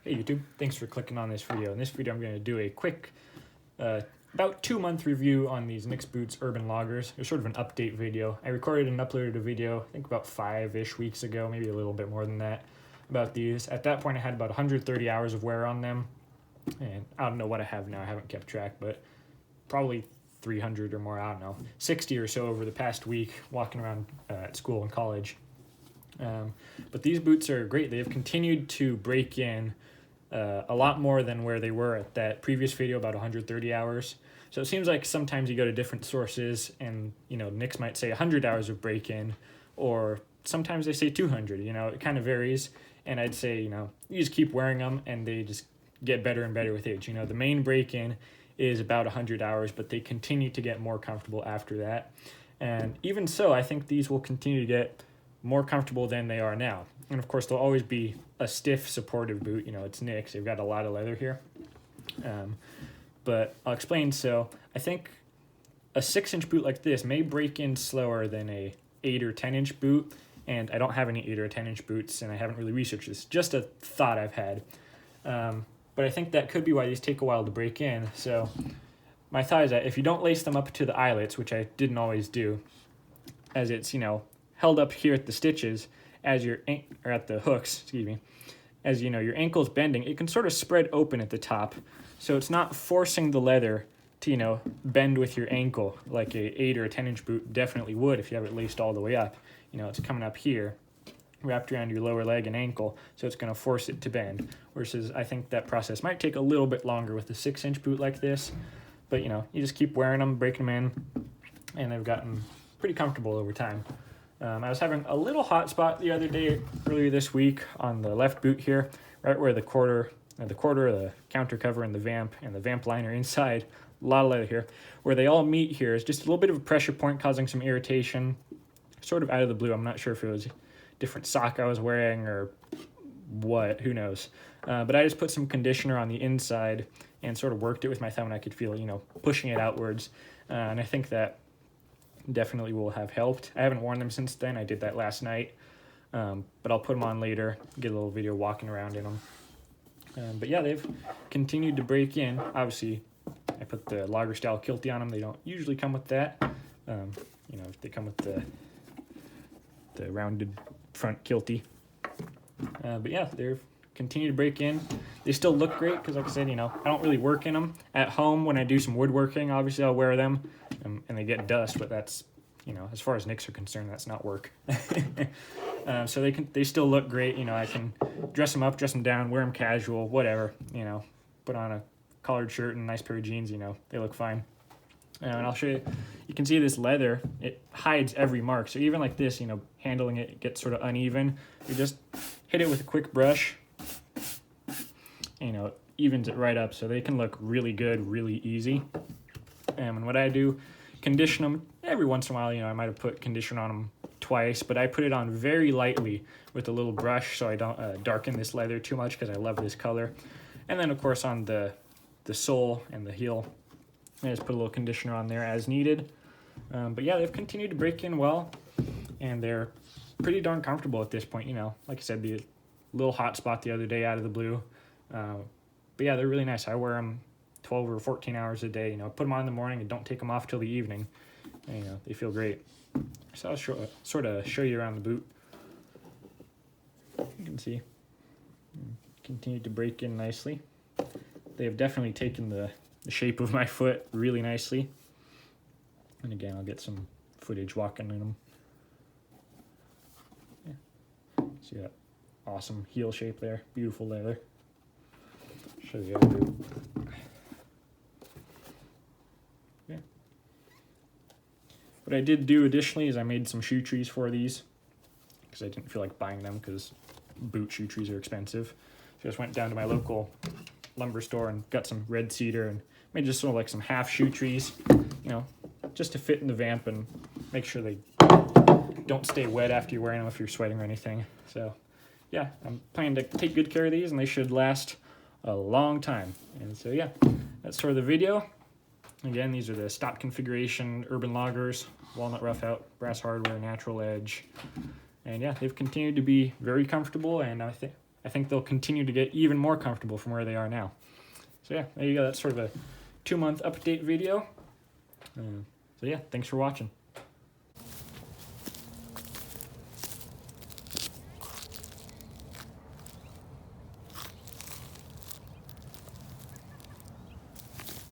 Hey YouTube, thanks for clicking on this video. In this video I'm going to do a quick about 2-month review on these Nix Boots Urban Loggers. It's sort of an update video. I recorded and uploaded a video I think about 5-ish weeks ago, maybe a little bit more than that, about these. At that point I had about 130 hours of wear on them, and I don't know what I have now, I haven't kept track, but probably 300 or more, I don't know, 60 or so over the past week walking around at school and college. But these boots are great. They have continued to break in a lot more than where they were at that previous video, about 130 hours. So it seems like sometimes you go to different sources and, Nix might say 100 hours of break-in, or sometimes they say 200, it kind of varies. And I'd say, you just keep wearing them and they just get better and better with age. The main break-in is about 100 hours, but they continue to get more comfortable after that. And even so, I think these will continue to get more comfortable than they are now. And of course, they'll always be a stiff, supportive boot. It's Nix. They've got a lot of leather here. But I'll explain. So I think a 6-inch boot like this may break in slower than a 8 or 10-inch boot. And I don't have any 8 or 10-inch boots, and I haven't really researched this. Just a thought I've had. But I think that could be why these take a while to break in. So my thought is that if you don't lace them up to the eyelets, which I didn't always do, as it's, held up here at the stitches, as or at the hooks, excuse me, as your ankle's bending, it can sort of spread open at the top, so it's not forcing the leather to bend with your ankle like a 8 or a 10-inch boot definitely would if you have it laced all the way up. It's coming up here, wrapped around your lower leg and ankle, so it's going to force it to bend. Versus I think that process might take a little bit longer with a 6-inch boot like this, but you just keep wearing them, breaking them in, and they've gotten pretty comfortable over time. I was having a little hot spot the other day, earlier this week, on the left boot here, right where the quarter, the counter cover, and the vamp liner inside, a lot of leather here, where they all meet here is just a little bit of a pressure point causing some irritation, sort of out of the blue. I'm not sure if it was a different sock I was wearing or what, who knows. But I just put some conditioner on the inside and sort of worked it with my thumb, and I could feel, pushing it outwards. And I think that definitely will have helped. I haven't worn them since then. I did that last night, but I'll put them on later, get a little video walking around in them. But yeah, they've continued to break in. Obviously, I put the logger style kiltie on them. They don't usually come with that. They come with the rounded front kiltie. But yeah, they've continued to break in. They still look great because, like I said, I don't really work in them. At home, when I do some woodworking, obviously I'll wear them, and they get dust, but that's, as far as Nix are concerned, that's not work. So they still look great. I can dress them up, dress them down, wear them casual, whatever, put on a collared shirt and a nice pair of jeans, they look fine. And I'll show you, you can see this leather, it hides every mark. So even like this, handling it gets sort of uneven. You just hit it with a quick brush, it evens it right up, so they can look really good, really easy. And what I do, condition them every once in a while. I might have put conditioner on them twice, but I put it on very lightly with a little brush so I don't darken this leather too much, because I love this color. And then of course on the sole and the heel, I just put a little conditioner on there as needed. But yeah, they've continued to break in well, and they're pretty darn comfortable at this point. Like I said, the little hot spot the other day out of the blue. But yeah, they're really nice. I wear them 12 or 14 hours a day. Put them on in the morning and don't take them off till the evening. And, they feel great. So I'll sort of show you around the boot. You can see, continued to break in nicely. They have definitely taken the shape of my foot really nicely. And again, I'll get some footage walking in them. Yeah. See that awesome heel shape there, beautiful leather. Show you the other boot. Yeah. What I did do additionally is I made some shoe trees for these, because I didn't feel like buying them because boot shoe trees are expensive. So I just went down to my local lumber store and got some red cedar and made just sort of like some half shoe trees, just to fit in the vamp and make sure they don't stay wet after you're wearing them if you're sweating or anything. So yeah, I'm planning to take good care of these, and they should last a long time. And so yeah, that's sort of the video. Again, these are the stock configuration Urban Loggers, walnut rough out, brass hardware, natural edge. And yeah, they've continued to be very comfortable, and I I think they'll continue to get even more comfortable from where they are now. So yeah, there you go. That's sort of a 2-month update video. So yeah, thanks for watching.